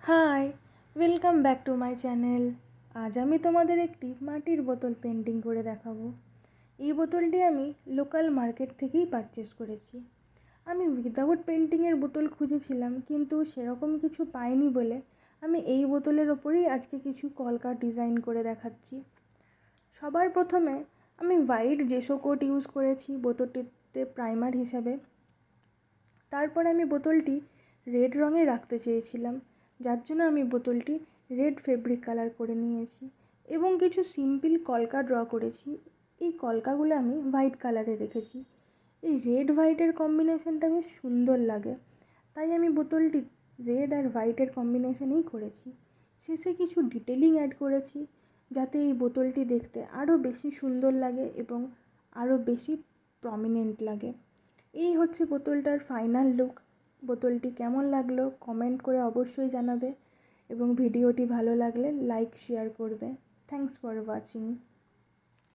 High, welcome back to my channel. আজ আমি তোমাদের একটি মাটির বোতল পেন্টিং করে দেখাবো। এই বোতলটি আমি লোকাল মার্কেট থেকেই পারচেস করেছি। আমি উইদাউট পেন্টিংয়ের বোতল খুঁজেছিলাম, কিন্তু সেরকম কিছু পাইনি বলে আমি এই বোতলের ওপরেই আজকে কিছু কলকা ডিজাইন করে দেখাচ্ছি। সবার প্রথমে আমি হোয়াইট জেসো কোট ইউজ করেছি বোতলটিতে প্রাইমার হিসাবে। তারপর আমি বোতলটি রেড রঙে রাখতে চেয়েছিলাম, যার জন্য আমি বোতলটি রেড ফেব্রিক কালার করে নিয়েছি এবং কিছু সিম্পল কলকা ড্র করেছি। এই কলকাগুলো আমি হোয়াইট কালারে রেখেছি। এই রেড হোয়াইটের কম্বিনেশনটা বেশ সুন্দর লাগে, তাই আমি বোতলটি রেড আর হোয়াইটের কম্বিনেশনেই করেছি। শেষে কিছু ডিটেলিং অ্যাড করেছি, যাতে এই বোতলটি দেখতে আরও বেশি সুন্দর লাগে এবং আরও বেশি প্রমিনেন্ট লাগে। এই হচ্ছে বোতলটার ফাইনাল লুক। বোতলটি কেমন লাগলো কমেন্ট করে অবশ্যই জানাবে এবং ভিডিওটি ভালো লাগলে লাইক শেয়ার করবে। Thanks for watching.